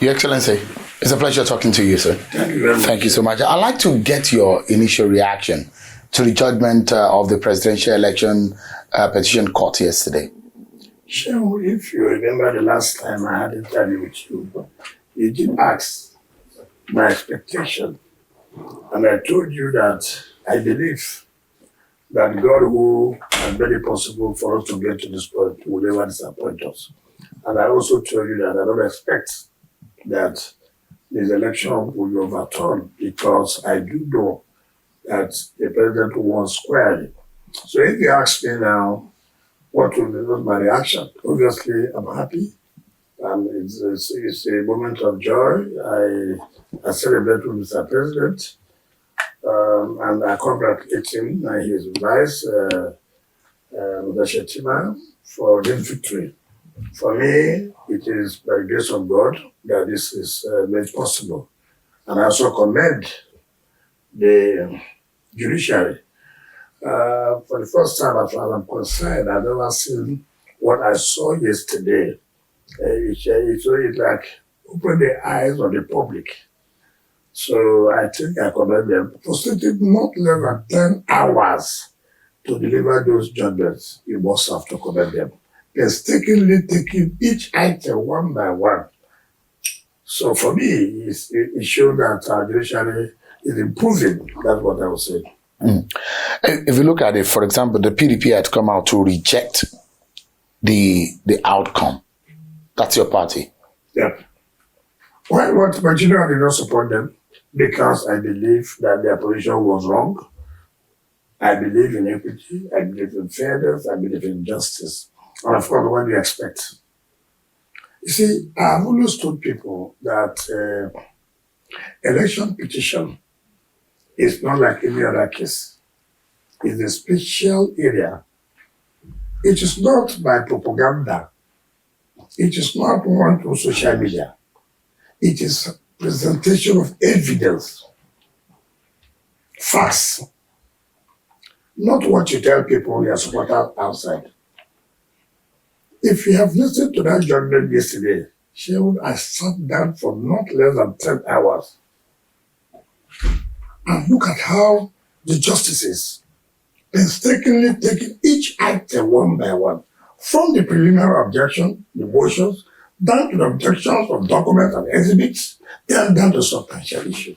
Your Excellency, it's a pleasure talking to you, sir. Thank you very much. Thank you so much. I'd like to get your initial reaction to the judgment of the presidential election petition court yesterday. Sure, if you remember the last time I had an interview with you did ask my expectation. And I told you that I believe that God who has made it possible for us to get to this point will never disappoint us. And I also told you that I don't expect that this election will be overturned because I do know that the president won squarely. So if you ask me now, what will be my reaction? Obviously, I'm happy. It's a moment of joy. I celebrate with Mr. President, and I congratulate him and his vice, Mr. Shetima, for this victory. For me, it is by the grace of God that this is made possible. And I also commend the Judiciary. For the first time, as far as I'm concerned, I've never seen what I saw yesterday. It's like open the eyes of the public. So I think I commend them. For taking not less than 10 hours to deliver those judgments, you must have to commend them. Painstakingly taking each item one by one. So for me, it shows that our judiciary is improving. That's what I would say. If you look at it, for example, the PDP had come out to reject the outcome. That's your party. Yeah. But you know, I did not support them because I believe that their position was wrong. I believe in equity. I believe in fairness. I believe in justice. And of course, what do you expect? You see, I've always told people that election petition is not like any other case. It's a special area. It is not by propaganda. It is not one through social media. It is presentation of evidence, facts, not what you tell people you are supporting outside. If you have listened to that judgment yesterday, I sat down for not less than 10 hours and look at how the justices painstakingly taking each item one by one, from the preliminary objection, the motions, down to the objections of documents and exhibits, then down to substantial issue.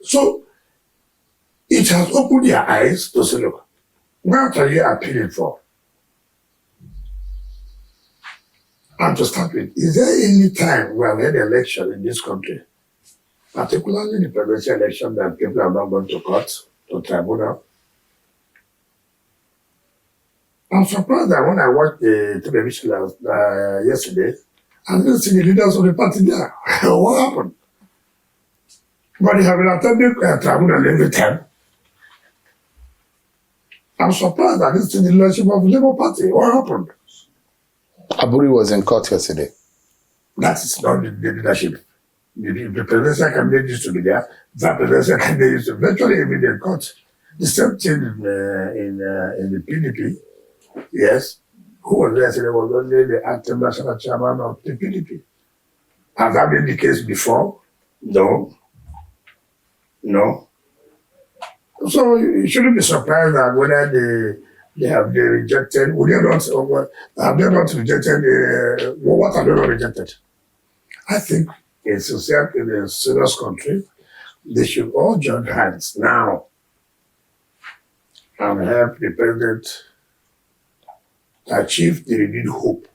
So it has opened their eyes to say, look, what are you appealing for? And to start with, is there any time we have had an election in this country, particularly the presidential election, that people have not gone to court, to tribunal? I'm surprised that when I watched the television yesterday, I didn't see the leaders of the party there. What happened? But they have been attending tribunal every time. I'm surprised I didn't see the leadership of the Labour Party. What happened? Aburi was in court yesterday. That is not the leadership. The presidential candidate used to be there. The presidential candidate used to be virtually every day in court. The same thing in the PDP. Yes. Who was there yesterday was only the acting national chairman of the PDP. Has that been the case before? No. No. So you shouldn't be surprised that whether they have been rejected, have they not rejected, what have they not rejected? I think in a serious country, they should all join hands now and help the president achieve the renewed hope.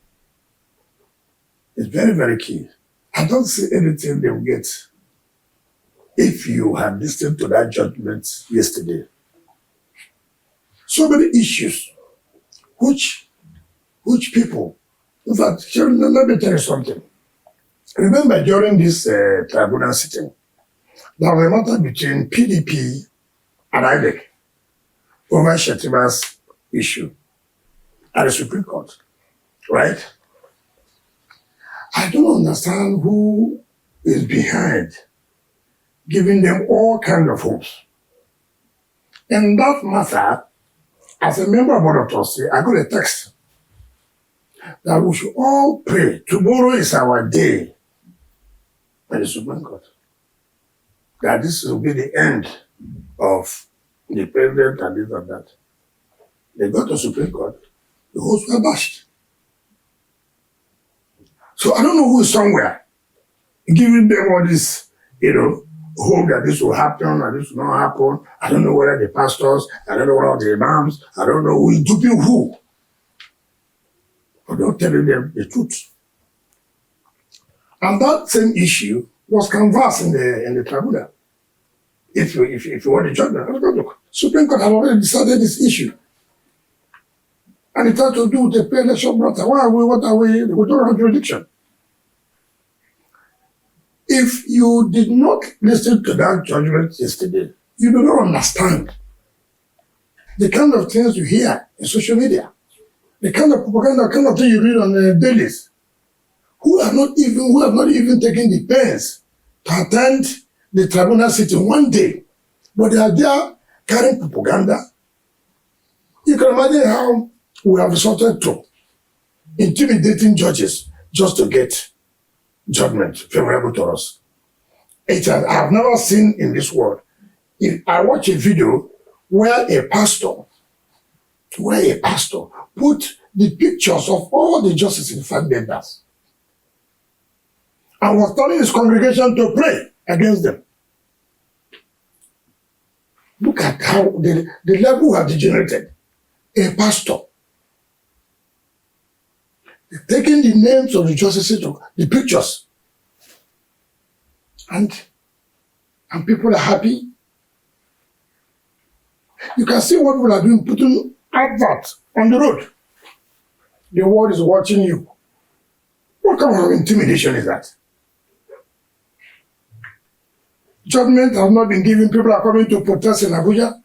It's very, very key. I don't see anything they will get if you had listened to that judgment yesterday. So many issues which people, in fact, let me tell you something. Remember during this tribunal sitting, there was a matter between PDP and INEC over Shetima's issue at the Supreme Court, right? I don't understand who is behind giving them all kinds of hopes. In that matter, as a member of Board of Trustees, I got a text that we should all pray. Tomorrow is our day by the Supreme Court. That this will be the end of the president and this and that. They got to Supreme Court, the hosts were bashed. So I don't know who is somewhere giving them all this, hope that this will happen and this will not happen. I don't know whether the pastors, I don't know whether the imams, I don't know who is duping who. But don't telling them the truth. And that same issue was canvassed in the tribunal. If you want the judgment, look, Supreme Court has already decided this issue. And it had to do with the pre-election matter. What are we don't have jurisdiction? If you did not listen to that judgment yesterday, you do not understand the kind of things you hear in social media, the kind of propaganda, kind of thing you read on the dailies, who have not even taken the pains to attend the tribunal sitting one day, but they are there carrying propaganda. You can imagine how we have resorted to intimidating judges just to get judgment favorable to us. I have never seen in this world. If I watch a video where a pastor put the pictures of all the justices in 5 members and was telling his congregation to pray against them. Look at how the level has degenerated. A pastor taking the names of the justices, the pictures, and people are happy. You can see what people are doing, putting adverts on the road. The world is watching you. What kind of intimidation is that? Judgment has not been given. People are coming to protest in Abuja.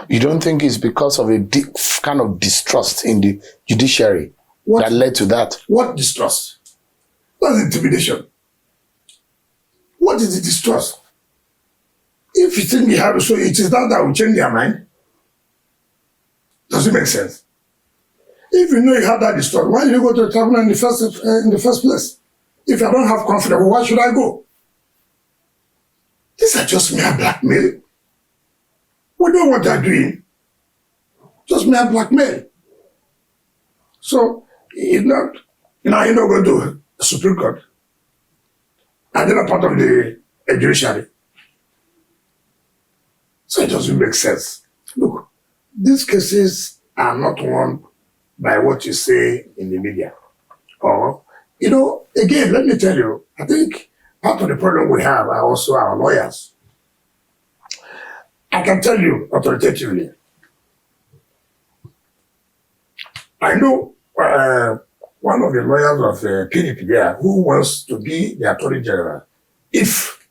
You don't think it's because of a deep kind of distrust in the judiciary that led to that? What distrust? What is intimidation? What is the distrust? If you think you have so it is that will change their mind. Does it make sense? If you know you have that distrust, why did you go to the tribunal in the first place? If I don't have confidence, well, why should I go? These are just mere blackmail. We know what they're doing. Just mere blackmail. So, you're not going to the Supreme Court. And they're not part of the Judiciary. So it doesn't make sense. Look, these cases are not won by what you say in the media. Or, again, let me tell you, I think part of the problem we have are also our lawyers. I can tell you authoritatively, I know one of the lawyers of PDP there who wants to be the Attorney General if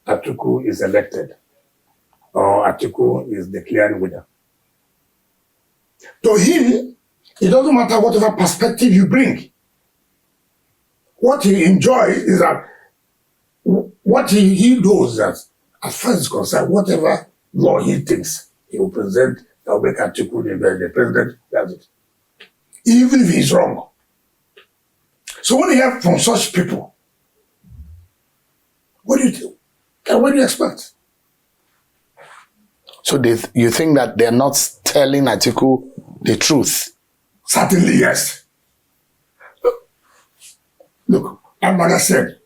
Atiku is elected or Atiku is declared winner. To him, it doesn't matter whatever perspective you bring. What he enjoys is that what he knows that as far as concerned, whatever law he thinks he will present, that will make Atiku the president, that's it. Even if he's wrong. So when you hear from such people, what do you think? And what do you expect? So you think that they're not telling Atiku the truth? Certainly, yes. Look, as I said,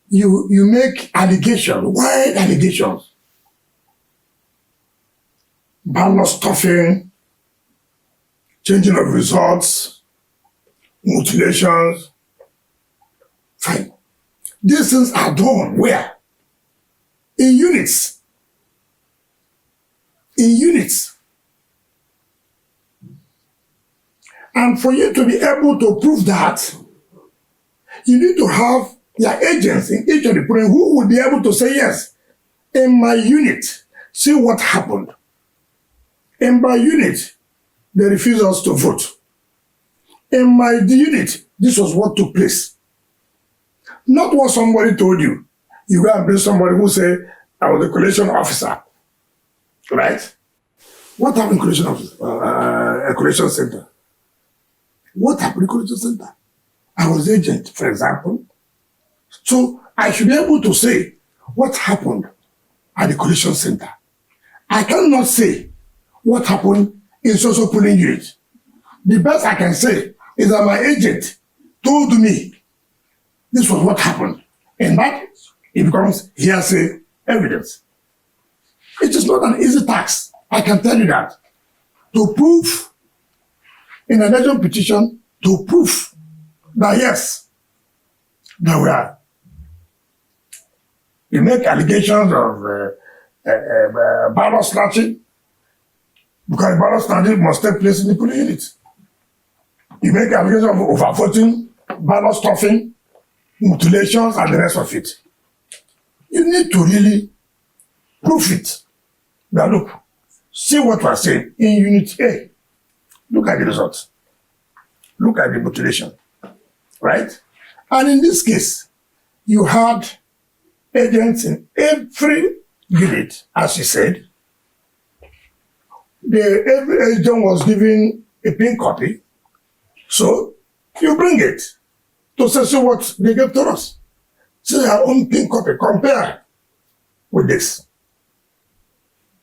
you make allegations, wide allegations. Ballot stuffing, changing of results, mutilations. Fine. These things are done where? In units. In units. And for you to be able to prove that, you need to have your agents in each of the polling who will be able to say, yes, in my unit, see what happened. In my unit, they refused us to vote. In my unit, this was what took place. Not what somebody told you. You go and bring somebody who say, I was a collation officer. Right? What happened in collation officer? A collation center. what happened at the collation center? I was the agent, for example. So I should be able to say what happened at the collation center. I cannot say what happened in social polling unit. The best I can say is that my agent told me this was what happened. And that it becomes hearsay evidence. It is not an easy task, I can tell you that. To prove in an election petition, to prove that yes, there were. You make allegations of ballot snatching, because ballot snatching must take place in the polling unit. You make allegations of overvoting, ballot stuffing, mutilations, and the rest of it. You need to really prove it. Now look, see what we're saying in Unit A. Look at the results. Look at the mutilation, right? And in this case, you had agents in every unit, as you said. Every agent was given a pink copy. So you bring it to see what they gave to us. See our own pink copy, compare with this.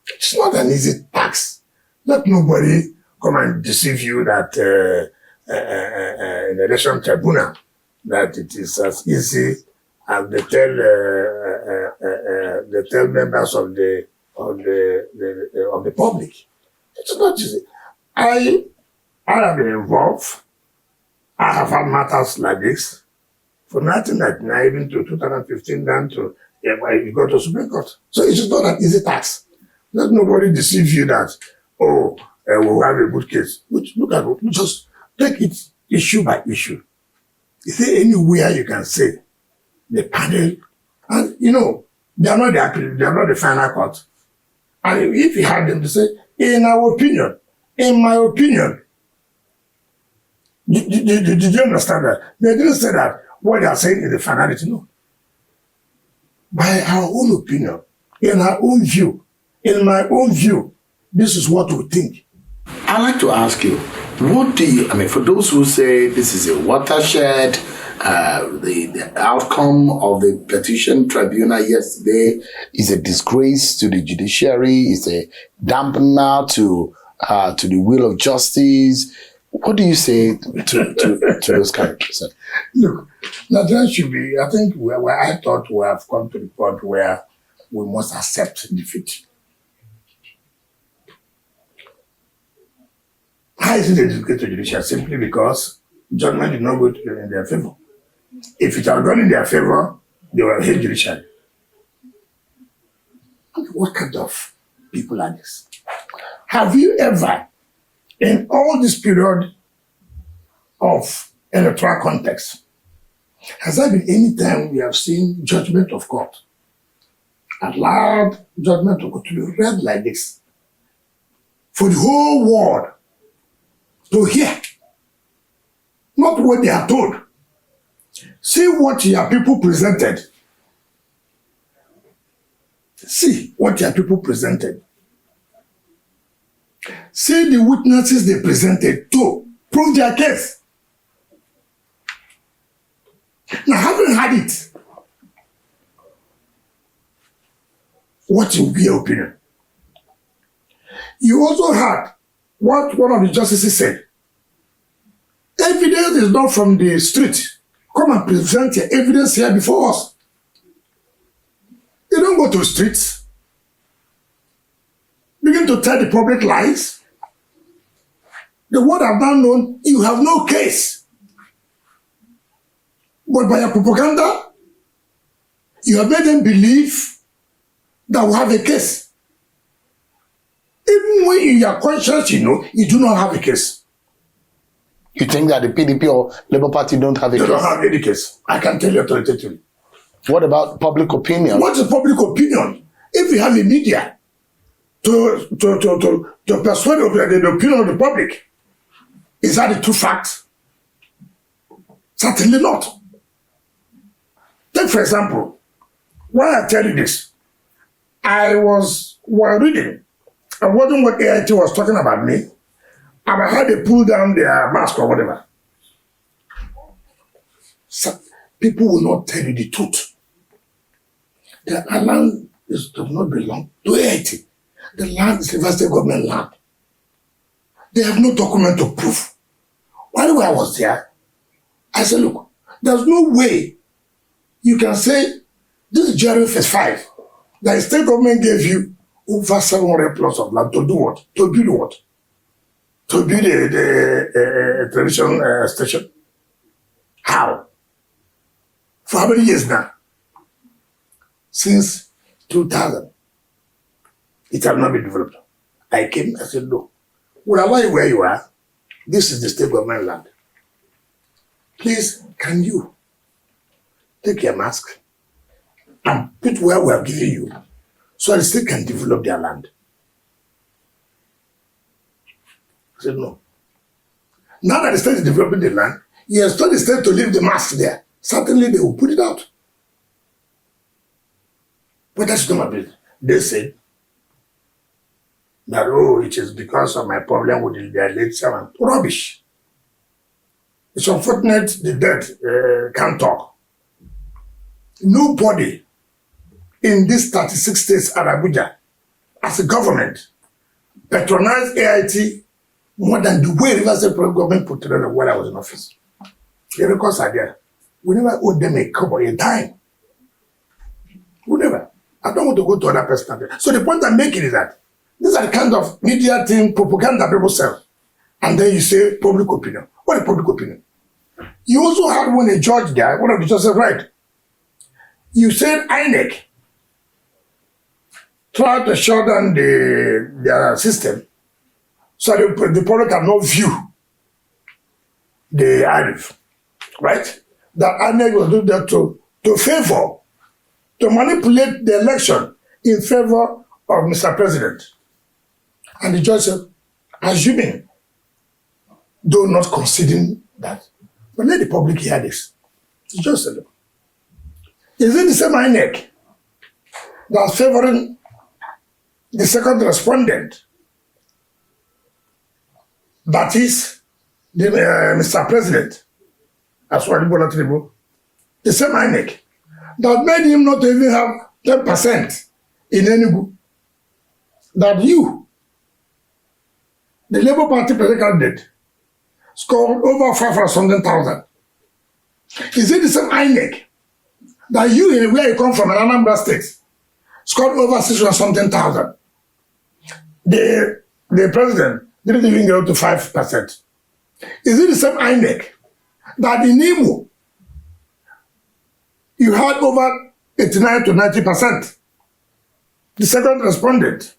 It's not an easy task. Let nobody come and deceive you that in the election tribunal that it is as easy as they tell members of the public. It's not easy. I have been involved. I have had matters like this from 1999 even to 2015 down to you go to Supreme Court. So it's not an easy task. Let nobody deceive you that, we'll have a good case. Look at it. Just take it issue by issue. Is there anywhere you can say the panel, and they are not the final court. And if you had them to say, in our opinion, in my opinion, did you understand that? They didn't say that what they are saying is the finality, no. By our own opinion, in our own view, in my own view, this is what we think. I'd like to ask you, for those who say this is a watershed, the outcome of the petition tribunal yesterday is a disgrace to the judiciary, is a dampener to the will of justice. What do you say to those kind of people? Look, Nigeria should be, I think where I thought we have come to the point where we must accept defeat. How is it a disgrace to judiciary? Simply because judgment did not go in their favor. If it had gone in their favor, they will hate judiciary. What kind of people are this? Have you ever, in all this period of electoral context, has there been any time we have seen judgment of court, allowed judgment of court to be read like this, for the whole world to hear, not what they are told? See what your people presented. See what your people presented. See the witnesses they presented to prove their case. Now, having had it, what will be your opinion? You also heard what one of the justices said. Evidence is not from the street. Come and present your evidence here before us. You don't go to the streets. Begin to tell the public lies. The world have now known you have no case. But by your propaganda, you have made them believe that we have a case. Even when in your conscience you do not have a case. You think that the PDP or Labour Party don't have a case? They don't have any case. I can tell you authoritatively. What about public opinion? What is public opinion? If you have a media to persuade the opinion of the public, is that a true fact? Certainly not. Take for example, why I tell you this, I was reading and watching what AIT was talking about me, and I had to pull down their mask or whatever. people will not tell you the truth. The land does not belong to AIT. The land is River State government land. They have no document to prove. While I was there, I said, look, there's no way you can say this is Jerry phase 5. The state government gave you over 700 plots of land to do what? To build what? To build the television station. How? For how many years now? Since 2000. It has not been developed. I came, I said, no. We'll allow you where you are. This is the state government land. Please, can you take your mask and put where we have given you so the state can develop their land? I said, no. Now that the state is developing the land, you expect the state to leave the mask there. Certainly they will put it out. But that's not my business. They said that, oh, it is because of my problem with their late servant. Rubbish. It's unfortunate the dead can't talk. Nobody in these 36 states at Abuja, as a government, patronized AIT more than the way River State government put together when I was in office. The records are there. We never owed them a couple, a dime. We never. I don't want to go to other person. So the point I'm making is that these are the kind of media thing, propaganda people sell. And then you say public opinion. What is public opinion? You also had when a judge there, one of the judges said, right, you said INEC tried to shut down their system so the public cannot view the IRIF, right? That INEC will do that to favor, to manipulate the election in favor of Mr. President. And the judge said, assuming, though not conceding that, but let the public hear this. The judge said, look, is it the same INEC that's favoring the second respondent? That is the, Mr. President, as well as the same INEC that made him not even have 10% in Enugu. That you, the Labour Party president candidate, scored over 500,000. Is it the same INEC that you, where you come from, in Anambra State, scored over 600,000? The president didn't even go to 5%. Is it the same INEC that in Imo, you had over 89 to 90%? The second respondent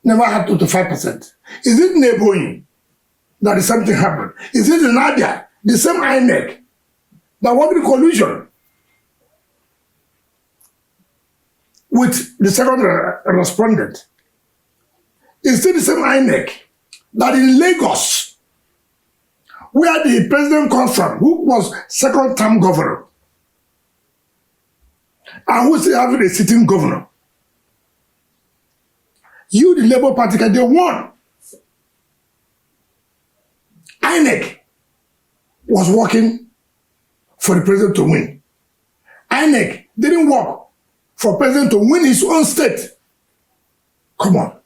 never had 2 to 5%. Is it neighboring that something happened? Is it in Abia, the same INEC that wanted collusion with the second respondent? Is it the same INEC that in Lagos, where the president comes from, who was second-term governor, and who's having a sitting governor, you, the Labour Party, they won. INEC was working for the president to win. INEC didn't work for president to win his own state. Come on.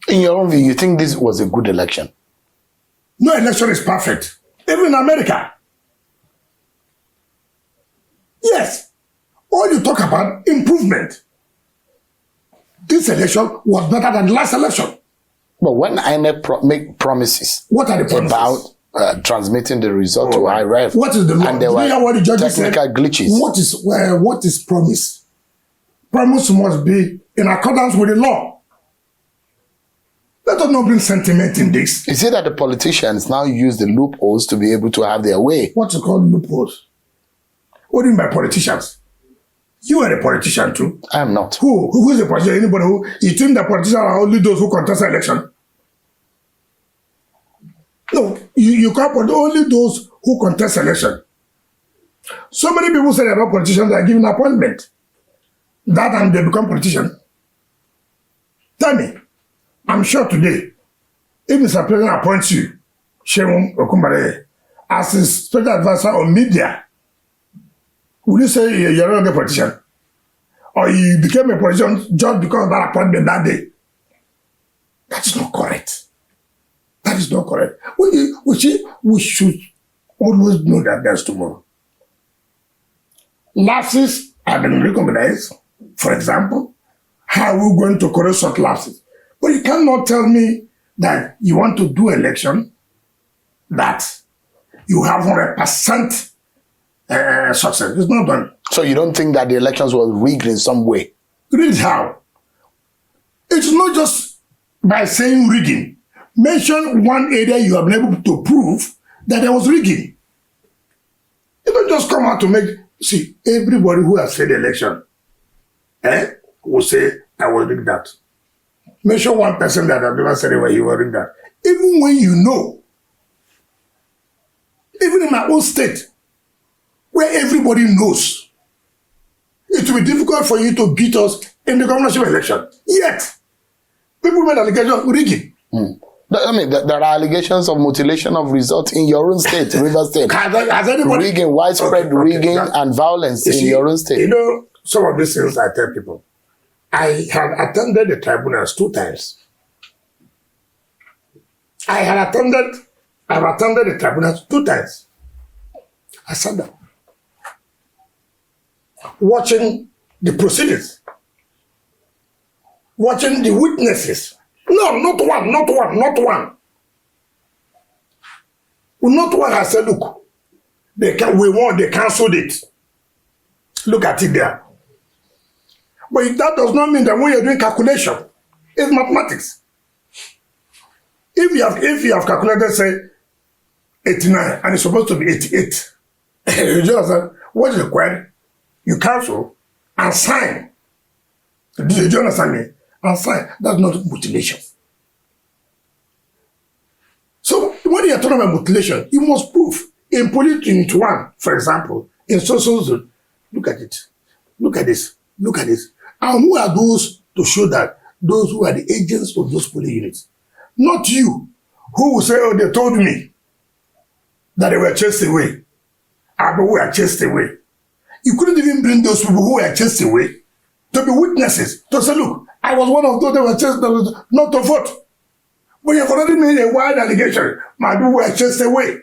In your own view, you think this was a good election? No election is perfect. Even in America. Yes. All you talk about, improvement. This election was better than the last election. But when INEC make promises, what are the promises? About transmitting the result to IRF, what is the law? and there were what the judges technical said? glitches. What is promise? Promise must be in accordance with the law. Let us not bring sentiment in this. You see that the politicians now use the loopholes to be able to have their way. What's it called loopholes? What do you mean by politicians? You are a politician too. I am not. Who is a politician? Anybody who, you think the politicians are only those who contest election? No, you can't put only those who contest election. So many people say they're not politicians, they are given appointment. That time they become politicians. Tell me, I'm sure today, if Mr. President appoints you, Shemun Okumbare, as a special advisor on media, would you say you're not a politician? Or you became a politician just because of that appointment that day? That's not correct. That is not correct. We should always know that there's tomorrow. Lapses have been recognized. For example, how are we going to correct such lapses? But you cannot tell me that you want to do election that you have 100% success. It's not done. So you don't think that the elections were rigged in some way? Rigged how? It's not just by saying rigging. Mention one area you have been able to prove that there was rigging. You don't just come out to make... See, everybody who has said the election will say, I will rig that. Mention one person that I've never said he will rig that. Even when you know, even in my own state, where everybody knows, it will be difficult for you to beat us in the governorship election. Yet, people made allegations of rigging. I mean, there are allegations of mutilation of results in your own state, River State. Has anybody... Rigging, widespread rigging and violence in your own state. You know, some of these things I tell people. I have attended the tribunals 2 times. I've attended the tribunals 2 times. I sat down, watching the proceedings, watching the witnesses. No, not one. Not one has said, look, they cancelled it. Look at it there. But that does not mean that when you're doing calculation, it's mathematics. If you have calculated, say, 89, and it's supposed to be 88, you just understand what is required? You cancel and sign. Do you understand me? And sign. That's not mutilation. So when you're talking about mutilation, you must prove. In Politics 21, for example, in social zone, look at it. Look at this. Look at this. And who are those to show that? Those who are the agents of those polling units. Not you, who will say, oh, they told me that they were chased away. But we were chased away. You couldn't even bring those people who were chased away to be witnesses, to say, look, I was one of those that were chased, not to vote. But you've already made a wide allegation. My people were chased away.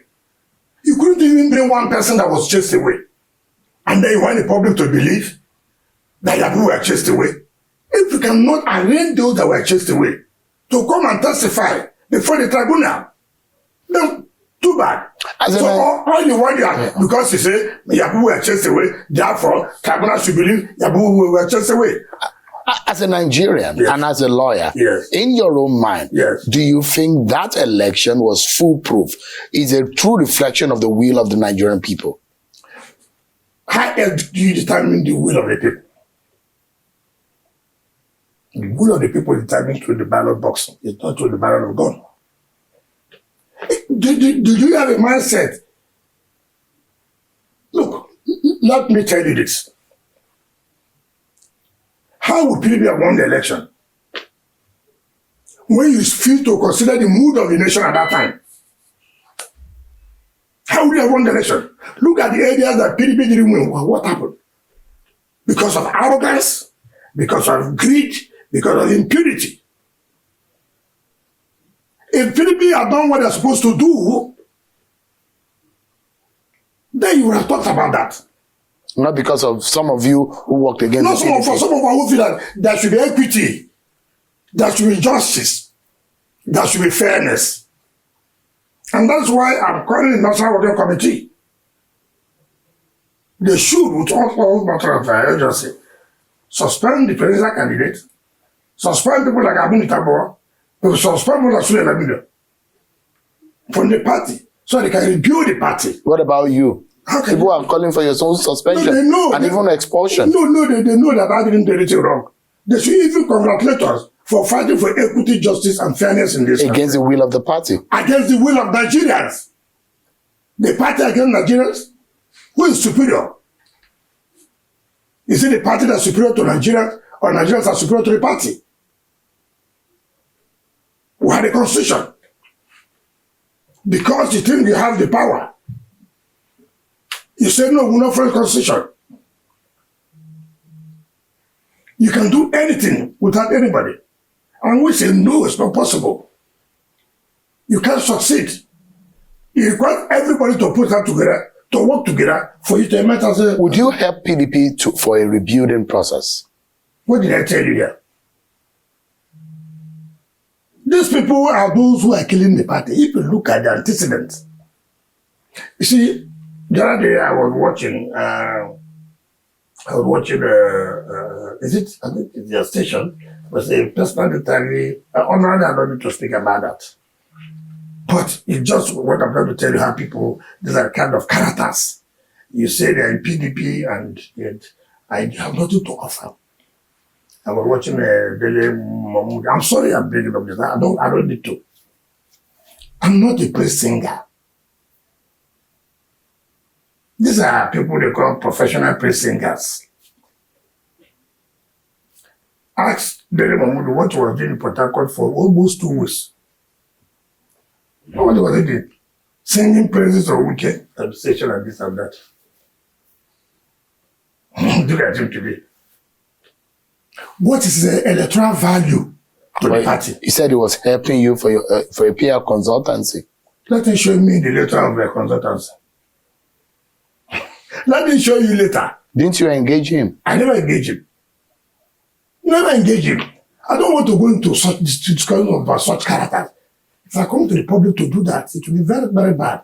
You couldn't even bring one person that was chased away. And then you want the public to believe that your people were chased away. If you cannot arrange those that were chased away to come and testify before the tribunal, then too bad. So all you want, because you say your people were chased away, therefore tribunal should believe your people were chased away. As a Nigerian and as a lawyer, in your own mind, do you think that election was foolproof? Is a true reflection of the will of the Nigerian people? How else do you determine the will of the people? The will of the people is determined through the ballot box. It's not through the ballot of God. Do you have a mindset? Look, let me tell you this. How would PDP have won the election? When you feel to consider the mood of the nation at that time. How would you have won the election? Look at the areas that PDP didn't win. What happened? Because of arrogance, because of greed, because of impunity. If PDP had done what they're supposed to do, then you would have talked about that. Not because of some of you who worked against the PDP. For some of us who feel that there should be equity, there should be justice, there should be fairness. And that's why I'm calling the National Working Committee. They should, with all matter of urgency, suspend the presidential candidate, suspend people like Abuni Tabor, suspend people like Sule Lamido from the party, so they can rebuild the party. What about you? People are calling for your own suspension and even expulsion. No, they know that I didn't do anything wrong. They should even congratulate us for fighting for equity, justice, and fairness in this country. Against the will of the party. Against the will of Nigerians. The party against Nigerians? Who is superior? Is it the party that's superior to Nigerians, or Nigerians are superior to the party? We have a constitution. Because you think you have the power, You say, no, we're not for the constitution. You can do anything without anybody. And we say, no, it's not possible. You can't succeed. You require everybody to put that together, to work together for you to emerge as a... Would you help PDP for a rebuilding process? What did I tell you here? These people are those who are killing the party. If you look at the antecedents. You see, the other day I was watching, is it, I think it's their station, was a personal interview. Honorably, I don't need to speak about that. But it's just what I'm trying to tell you, how people, these are kind of characters. You say they're in PDP and yet I have nothing to offer. I was watching Daily Mahmoud. I'm sorry I'm bringing up this. I don't need to. I'm not a praise singer. These are people they call professional praise singers. Ask Daily Mahmoud what was doing in Port Harcourt for almost 2 weeks. What was he doing? Singing praises of Wike, administration and this and that. Do that him today. What is the electoral value to the party? He said he was helping you for your for a PR consultancy. Let him show me the letter of the consultancy. Let me show you later. Didn't you engage him? I never engage him. Never engage him. I don't want to go into such discussion about such characters. If I come to the public to do that, it will be very, very bad.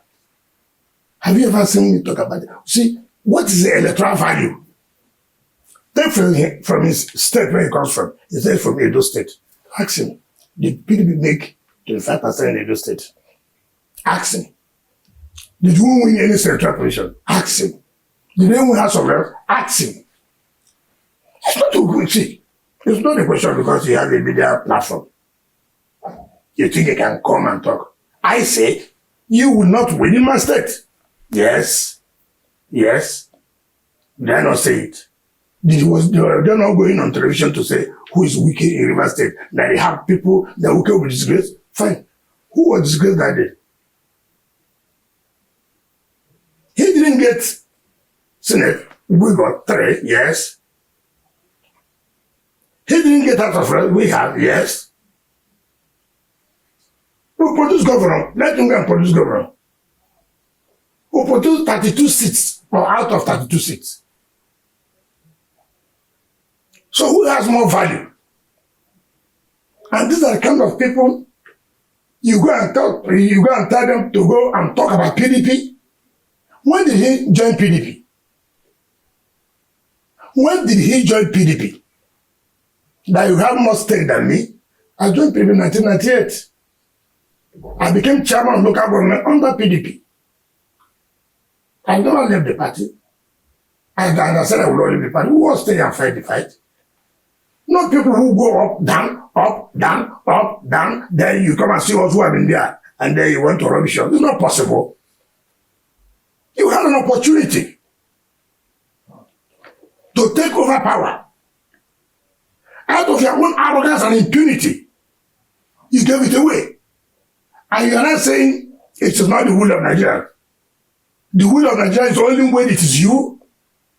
Have you ever seen me talk about it? See, what is the electoral value? Take from his state where he comes from. He said from Edo State. Ask him, did PDP make 25% in Edo State? Ask him. Did you win any central position? Ask him. Did they win House of Reps? Ask him. It's not a good thing. It's not a question because he has a media platform. You think he can come and talk. I say, you will not win in my state. Yes. Yes. Did I not say it? They're not going on television to say who is Wike in River State. That they have people that Wike will be disgraced. Fine. Who was disgraced that day? He didn't get Senate. We got 3, yes. He didn't get out of Reps. We have, yes. We produce governor. Let him go and produce governor. We produce 32 seats or out of 32 seats. So who has more value? And these are the kind of people you go and tell them to go and talk about PDP. When did he join PDP? When did he join PDP? That you have more stake than me. I joined PDP in 1998. I became chairman of local government under PDP. I never left the party. And I said I would not leave the party. Who will stay and fight the fight? Not people who go up, down, up, down, up, down. Then you come and see us who have been there. And then you want to rubbish us. It's not possible. You had an opportunity to take over power. Out of your own arrogance and impunity, you gave it away. And you are not saying it is not the will of Nigeria. The will of Nigeria is only when it is you.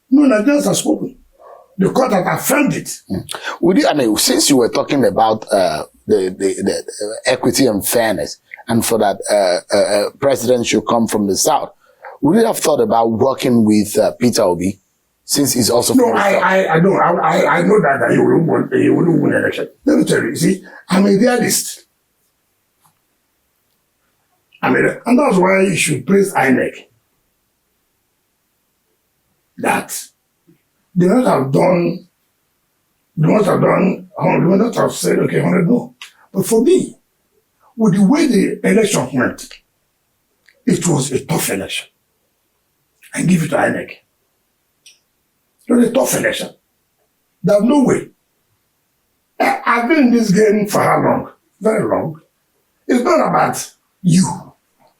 No, Nigerians have spoken. The court has affirmed it. Would you, I mean, since you were talking about the equity and fairness, and for that president should come from the South, would you have thought about working with Peter Obi, since he's also from the South? I know that he wouldn't win election. Let me tell you, see, I'm a realist. And that's why you should praise INEC. That they must have said, okay, 100 no. But for me, with the way the election went, it was a tough election. I give it to INEC. It was a tough election. There's no way. I've been in this game for how long? Very long. It's not about you.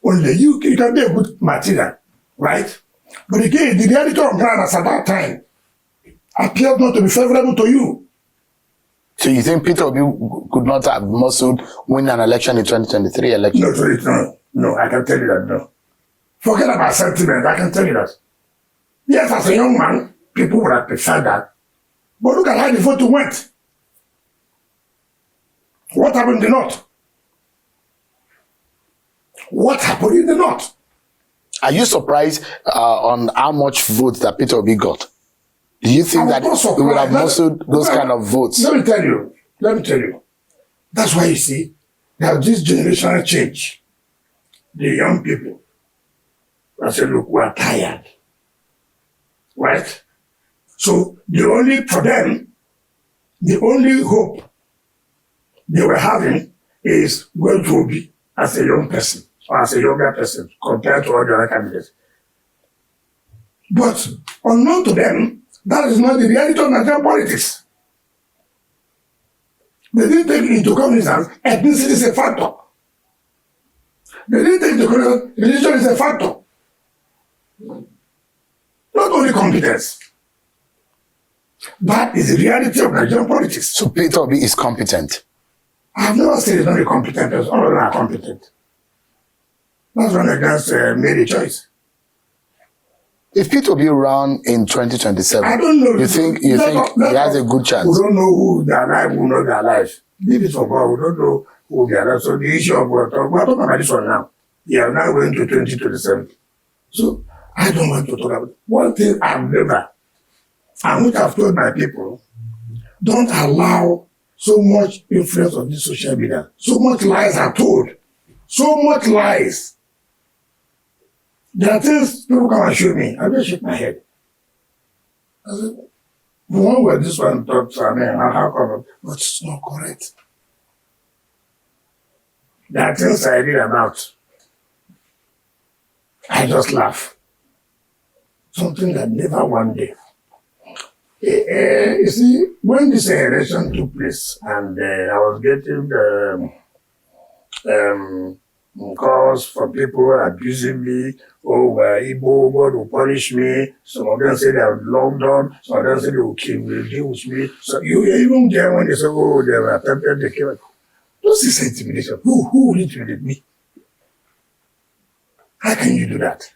Only you can be a good material, right? But again, the reality of Ghana at that time appeared not to be favorable to you. So you think Peter Obi could not have muscled win an election in 2023 election? No, I can tell you that, no. Forget about sentiment, I can tell you that. Yes, as a young man, people would have preferred that. But look at how the vote went. What happened in the North? What happened in the North? Are you surprised on how much votes that Peter Obi got? Do you think that we would have muscled those kind of votes? Let me tell you. That's why you see, there's this generational change. The young people, I said, look, we're tired. Right? So for them, the only hope they were having is going to Obi as a young person or as a younger person compared to all the other candidates. But unknown to them, that is not the reality of Nigerian politics. They didn't take into cognizance ethnicity is a factor. They didn't take into cognizance religion is a factor. Not only competence. That is the reality of Nigerian politics. So Peter Obi is competent. I have never said he's not a competent person. All of them are competent. That's when Nigerians made a choice. If Peter Obi run in 2027, I don't know. You think he has a good chance? We don't know who they are alive, who know they are alive. Leave it for God. We don't know who they are alive. So the issue of we're talking about this one now. We are now going to 2027. So I don't want to talk about it. One thing I've never, and which I've told my people, don't allow so much influence of this social media. So much lies are told. So much lies. There are things people come and show me. I just shake my head. I said, one word this one thought, how come? But it's not correct. There are things I read about. I just laugh. Something that never one day. You see, when this election took place, and I was getting calls from people abusing me, Igbo, God will punish me. Some of them say they are long done, some of them say they will deal with me. So you even there when they say, they were attempted to kill me. This is intimidation. Who will intimidate me? How can you do that?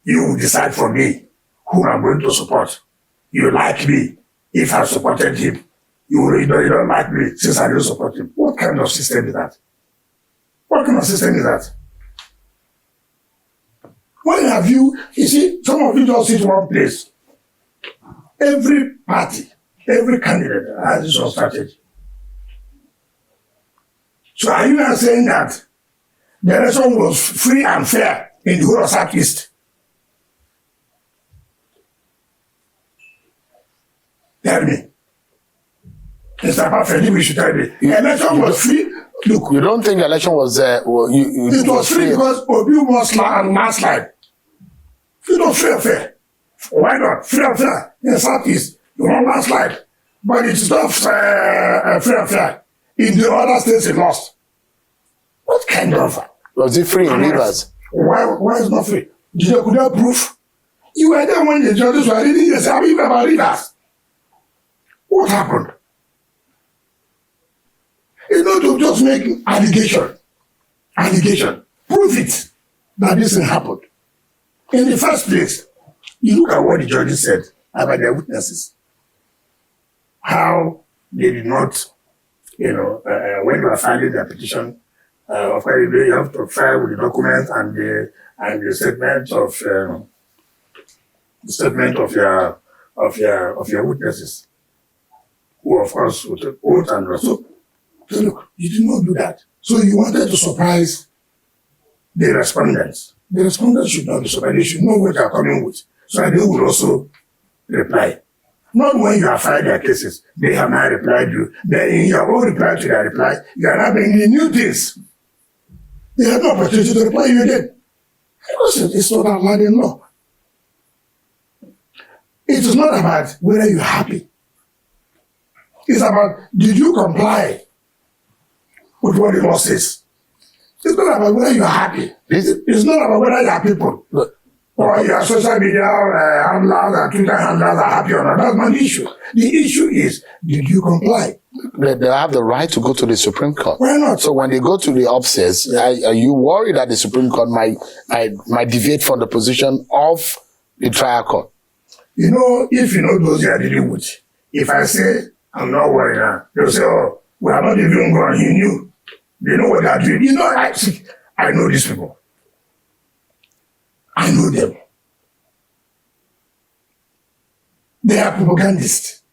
You will decide for me who I'm going to support. You like me if I supported him. You don't like me since I don't support him. What kind of system is that? What kind of system is that? When have you see, some of you just sit in one place. Every party, every candidate has its own strategy. So are you now saying that the election was free and fair in the whole of Southeast? Tell me. Mr. Perfect, we should tell me. The election was free. Look, you don't think the election was it was free because Obi was landslide. It was free and fair. Why not? Free and fair. In the Southeast, you want landslide. But it's not free and fair. In the other states, it lost. What kind of? Was it free in Rivers? Why is it not free? Could you prove? You were there when the judges were reading this. How you about Rivers? What happened? It's not to just make allegation. Prove it that this thing happened. In the first place, you look at what the judges said about their witnesses. How they did not, when they were filing their petition, of course, you have to file with the documents and the statement of your witnesses, who of course would take oath and so. So look, you did not do that. So you wanted to surprise the respondents. The respondents should not be surprised. They should know what they are coming with. So that they will also reply. Not when you have filed their cases, they have not replied you. Then in your own reply to their reply, you are not bringing new things. They have no opportunity to reply you again. Because it's not allowed in law. It is not about whether you're happy. It's about, did you comply with what the law says? It's not about whether you're happy. It's not about whether your people or your social media handlers and Twitter handlers are happy or not. That's not the issue. The issue is, did you comply? They have the right to go to the Supreme Court. Why not? So when they go to the upstairs, are you worried that the Supreme Court might deviate from the position of the trial court. You know, if you know those you are dealing with, if I say, I'm not worried now, they'll say, oh, we are not even going, he knew. They know what they are doing. You know, I know these people. I know them. They are propagandists.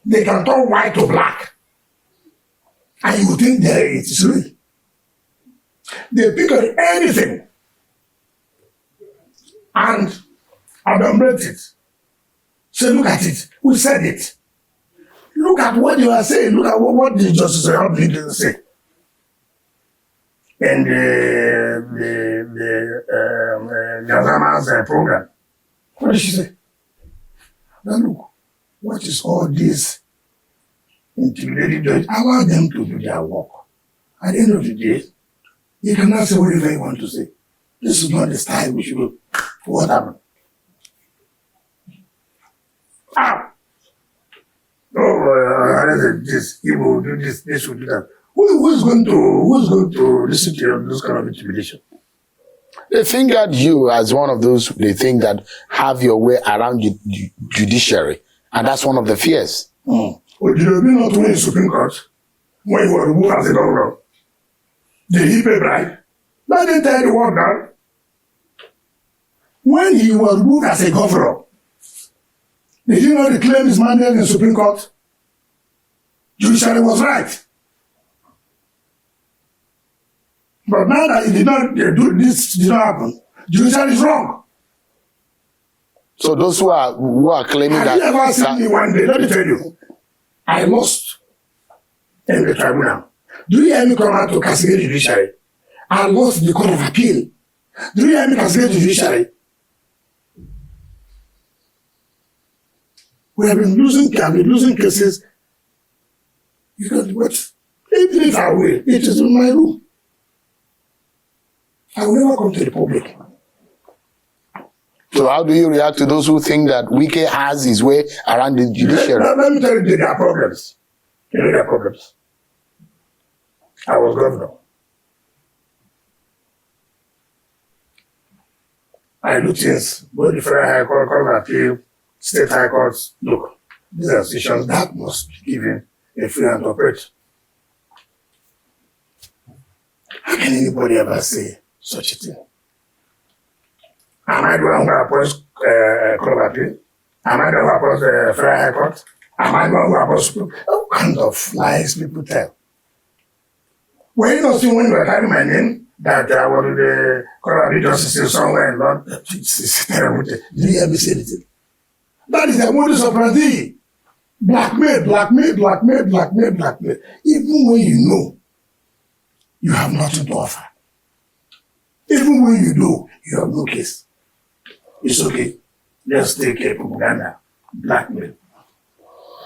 They can turn white to black. And you think that it is real. They pick on anything and adumbrate it. Say, look at it. Who said it? Look at what you are saying. Look at what the Justice didn't say. And the Gazama's program. What did she say? Now look, what is all this intimidating judge? Allow them to do their work. At the end of the day, you cannot say whatever you want to say. This is not the style we should do. What happened? This, he will do this will do that. Who's going to listen to this kind of intimidation? They fingered you as one of those they think that have your way around judiciary, and that's one of the fears. Well, did you not win the Supreme Court when he was removed as a governor? Did he pay bribe? Let me tell you the world now. When he was removed as a governor, did he not reclaim his mandate in the Supreme Court? Judiciary was right. But now that he did not do this, did not happen, Judiciary is wrong. So those who are claiming that... Have you ever seen me one day? Let me tell you. I lost in the tribunal. Do you hear me come out to castigate the judiciary? I lost the Court of Appeal. Do you hear me castigate the judiciary? We have been losing cases. You know what? Even if I will, it is in my room. I will never come to the public. So how do you react to those who think that Wike has his way around the judiciary? Let me tell you, there are problems. You know there are problems. I was governor. I do things, both the Federal High Court, Court of Appeal, State High Courts. Look, these are decisions that must be given a free hand to operate. How can anybody ever say such a thing? Am I the one who appoints Court of Appeal? Am I the one who appoints Federal High Court? Am I the one who appoints Supreme? What kind of lies people tell? Were you not seeing when you were carrying my name that I was in the Court of Appeal justice somewhere in London? It's terrible. Did you ever say anything? That is the modus operandi. Blackmail. Even when you know you have nothing to offer. Even when you know you have no case. It's okay. Let's take a propaganda. Blackmail.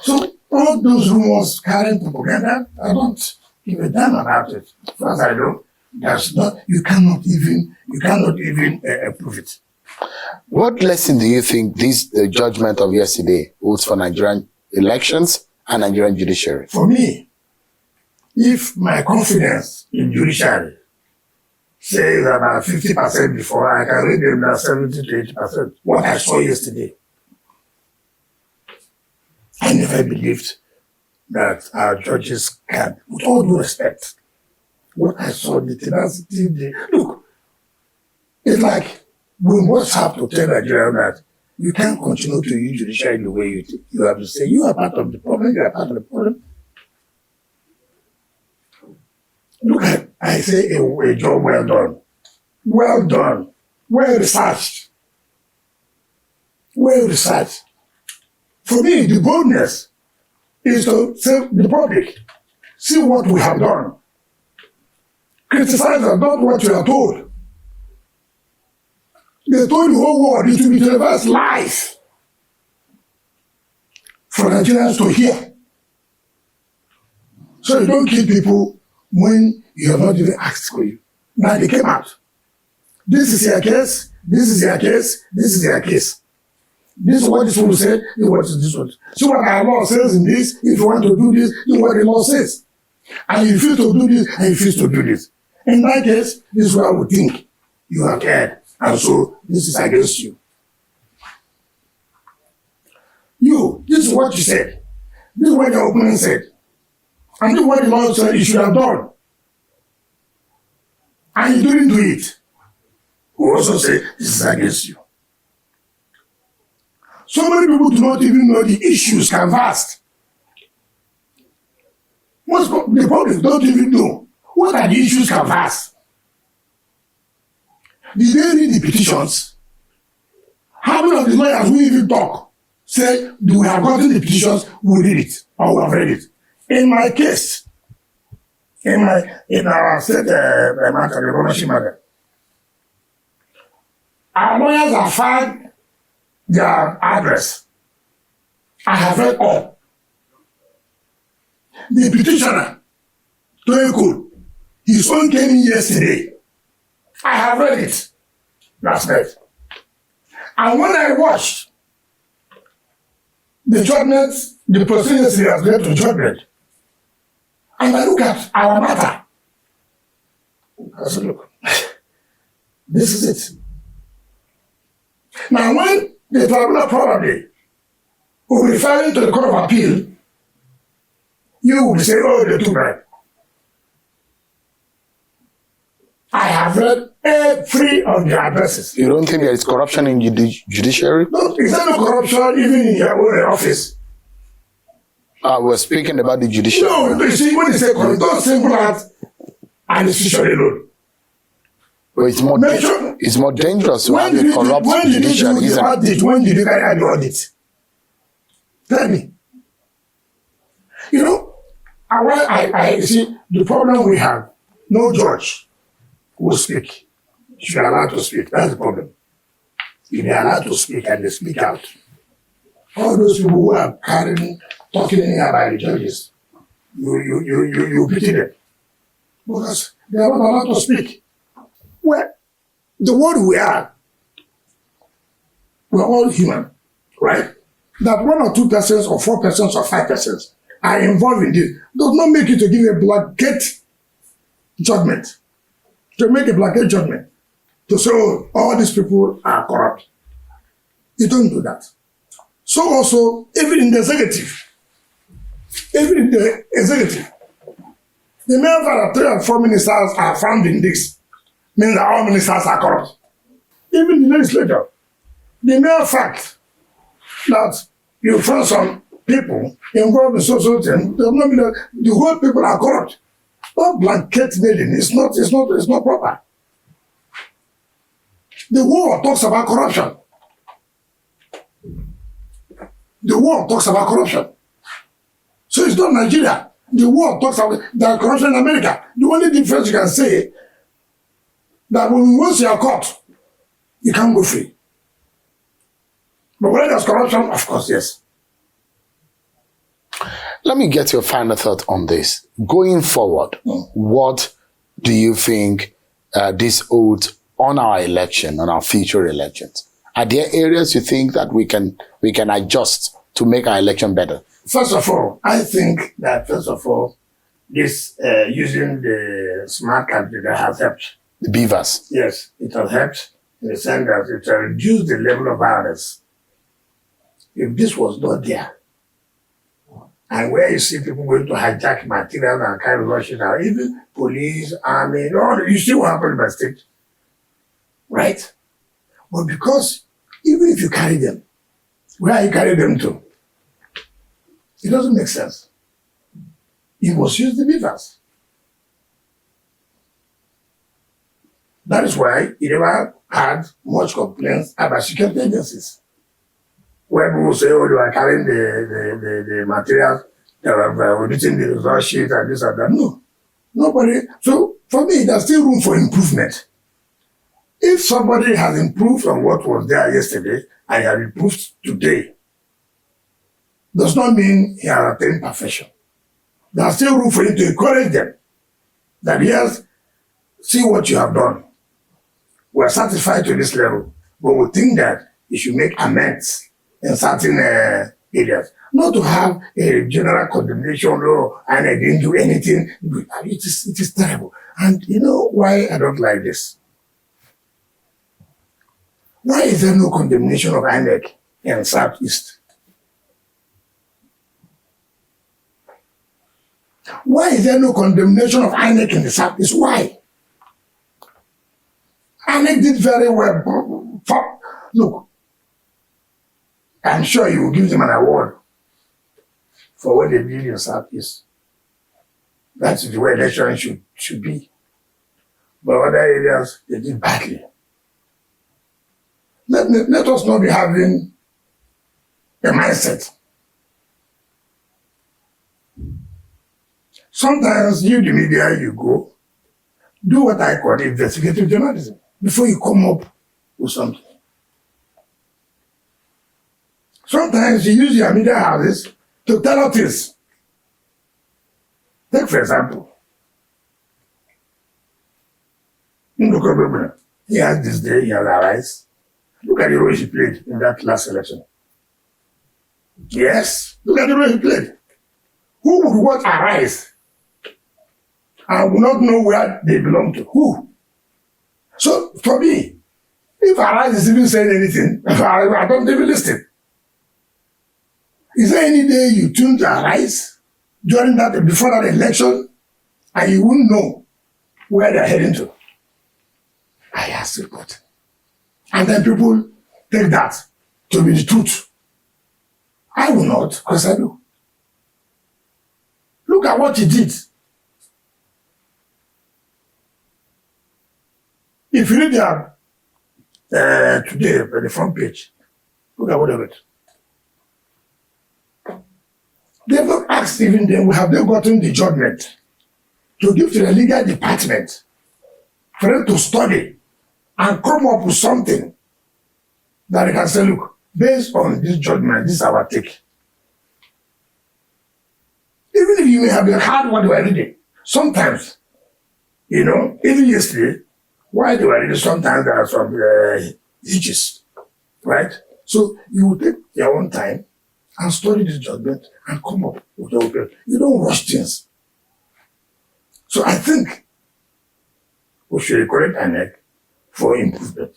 So all those rumors carrying propaganda, I don't give a damn about it. As far as I know, that's not, you cannot even prove it. What lesson do you think the judgment of yesterday holds for Nigerian elections and Nigerian judiciary? For me, if my confidence in judiciary says about 50% before, I can read them now 70 to 80%. What I saw yesterday, I never believed that our judges can, with all due respect, what I saw, the tenacity, look, it's like we must have to tell Nigerians that you can't continue to use judiciary the way you have to say you are part of the problem, you are part of the problem. Look at, I say a job well done, well researched. For me, the boldness is to say the public, see what we have done. Criticize us, not what you are told. They told the whole world it will be televised live for Nigerians to hear. So you don't kill people when you have not even asked for you. Now they came out. This is your case, this is your case, this is your case. This is what this one said, this is what this one. So what our law says in this, if you want to do this, this is what the law says. And you refuse to do this, and you refuse to do this. In that case, this is what I would think you have heard. And so this is against you. this is what you said. This is what your opponent said. And this is what the law said you should have done. And you didn't do it. We also say this is against you. So many people do not even know the issues canvassed. Most of the public don't even know what are the issues canvassed. Did they read the petitions? How many of the lawyers who even talk say, do we have gotten the petitions, we read it, or we have read it? In my case, in our state matter, the ownership matter, our lawyers have found their address. I have read all. The petitioner, Toyoko, his own came in yesterday. I have read it last night. And when I watched the judgment, the proceedings he has led to judgment, and I look at our matter, I said, look, this is it. Now, when the tribunal probably will be referring to the Court of Appeal, you will say, oh, they took bribe. I have read every of the addresses. You don't think there is corruption in judiciary? No, is there no corruption even in your own office? We're speaking about the judiciary. No, you see, when you say corruption, don't single out an institution alone. Well, it's more dangerous to have a corrupt judiciary, isn't it? When did you carry the audit? Tell me. You know, I see the problem we have, no judge will speak. You should be allowed to speak. That's the problem. You be allowed to speak and they speak out. All those people who are talking anyhow about the judges, you pity them. Because they are not allowed to speak. Well, the world we are, we're all human, right? That 1 or 2 persons or 4 persons or 5 persons are involved in this does not make you to give a blanket judgment. To make a blanket judgment. To say, oh, all these people are corrupt. You don't do that. So also, even in the executive, the mere fact that 3 or 4 ministers are found in this means that all ministers are corrupt. Even the legislature, the mere fact that you find some people involved in social thing does not mean that the whole people are corrupt. Not blanket nailing. It's not proper. The war talks about corruption. The war talks about corruption. So it's not Nigeria. The war talks about the corruption in America. The only difference you can say that once you are caught, you can't go free. But when there's corruption, of course, yes. Let me get your final thought on this. Going forward, what do you think this holds on our election, on our future elections? Are there areas you think that we can adjust to make our election better? First of all, I think that this using the smart card that has helped. The beavers. Yes, it has helped in the sense that it has reduced the level of violence. If this was not there, and where you see people going to hijack materials and carry rushing out, even police, army, you see what happened in my state. Right? But because even if you carry them, where are you carrying them to? It doesn't make sense. You must use the beavers. That is why you never had much complaints about security agencies. Where people say, oh, you are carrying the materials that are written the result sheet and this and that. No. Nobody. So for me, there's still room for improvement. If somebody has improved on what was there yesterday and he has improved today, does not mean he has attained perfection. There's still room for you to encourage them that yes, see what you have done. We're satisfied to this level, but we think that you should make amends in certain areas. Not to have a general condemnation, and I didn't do anything. It is terrible. And you know why I don't like this? Why is there no condemnation of INEC in Southeast? Why is there no condemnation of INEC in the Southeast? Why? INEC did very well. Look, I'm sure you will give them an award for what they did in the Southeast. That's the way election should be. But other areas, they did badly. Let us not be having a mindset. Sometimes you, the media, you go, do what I call investigative journalism before you come up with something. Sometimes you use your media houses to tell us this. Take, for example, he has this day, he has Arise. Look at the role he played in that last election. Yes, look at the role he played. Who would watch Arise and would not know where they belong to? Who? So, for me, if Arise is even saying anything, I don't even listen. Is there any day you tune to Arise during that, before that election, and you wouldn't know where they're heading to? I ask you what. And then people take that to be the truth. I will not, because I do. Look at what he did. If you read that today on the front page, look at what they wrote. They've not asked even them, have they gotten the judgment to give to the legal department for them to study and come up with something that they can say, look, based on this judgment, this is our take. Even if you may have been hard what they were reading, sometimes, even yesterday, while they were reading, sometimes there are some hitches, right? So you will take your own time and study this judgment and come up with your opinion. You don't rush things. So I think we should encourage INEC for improvement.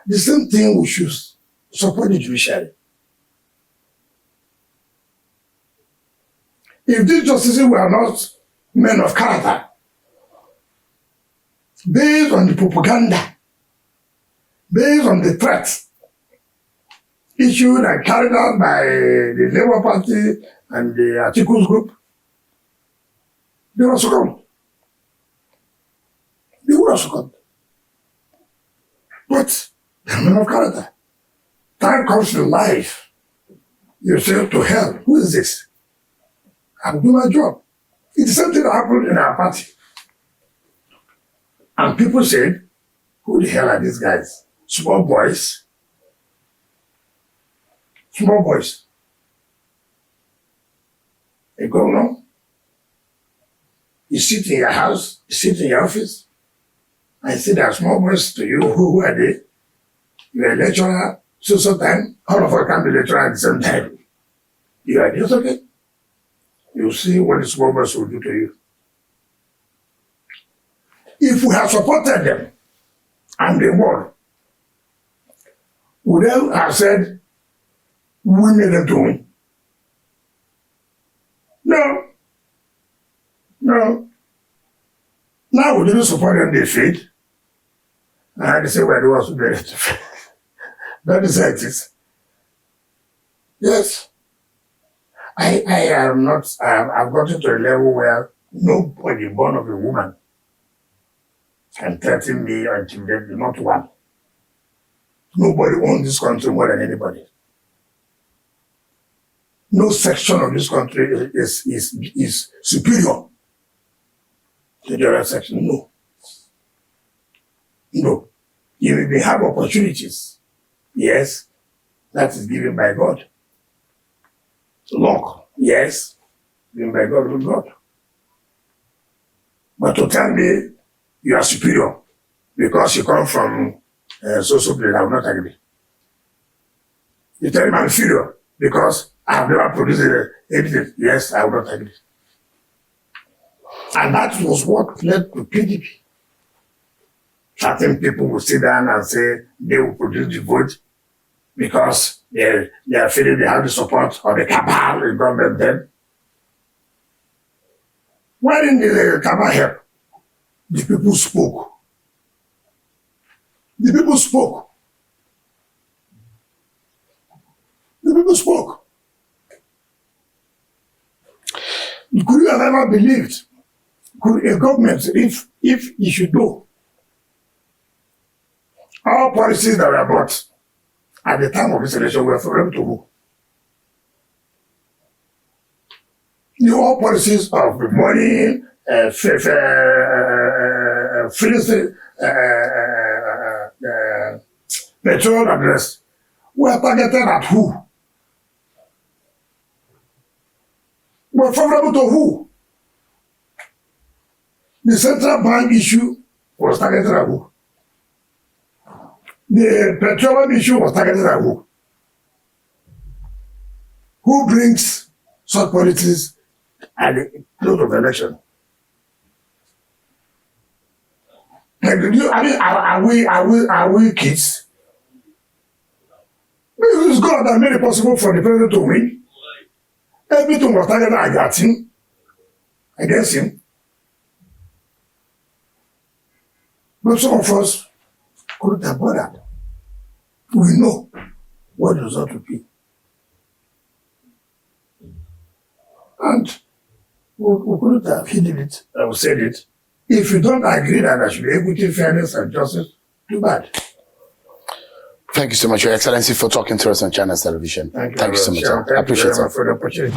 The same thing we should support the judiciary. If these justices were not men of character, based on the propaganda, based on the threats issued and carried out by the Labour Party and the Articles Group, they would have succumbed. They would have succumbed. But they're men of character. Time comes to life. You say, to hell, who is this? I'll do my job. It's something that happened in our party. And people said, who the hell are these guys? Small boys. Small boys. A governor, you sit in your house, you sit in your office, and you see there are small boys to you. Who are they? You're a lecturer, so time, all of us can be lecturer at the same time. You are just okay. You see what the small boys will do to you. If we have supported them and they won, would they have said, we made them to win? No. No. Now we didn't support them, they failed. And they say, well, the ones who made it to fail. That is how it is. Yes. I am not, I've gotten to a level where nobody born of a woman can threaten me or intimidate me, not one. Nobody owns this country more than anybody. No section of this country is superior to the other section. No. No. You may have opportunities. Yes, that is given by God. Luck, yes, given by God with God. But to tell me you are superior because you come from so place, I will not agree. You tell me I'm inferior because I have never produced anything. Yes, I will not agree. And that was what led to PDP. Certain people will sit down and say they will produce the vote because they are feeling they have the support of the cabal in government then. Why didn't the Kaba help? The people spoke. The people spoke. The people spoke. Could you have ever believed, could a government, if you should know, all policies that were brought at the time of this election were for them to who? The all policies of the money, petrol and the rest were targeted at who? Were favorable to who? The central bank issue was targeted at who? The petroleum issue was targeted at who? Who brings such politics at the close of the election? And are we kids? It was God that made it possible for the president to win. Everything was targeted at him, against him. But some of us couldn't have bothered. We know what the result will be. And we couldn't have hidden it, I would said it. If you don't agree that there should be equity, fairness, and justice, too bad. Thank you so much, Your Excellency, for talking to us on Channels Television. Thank you so much. I appreciate it. For the opportunity.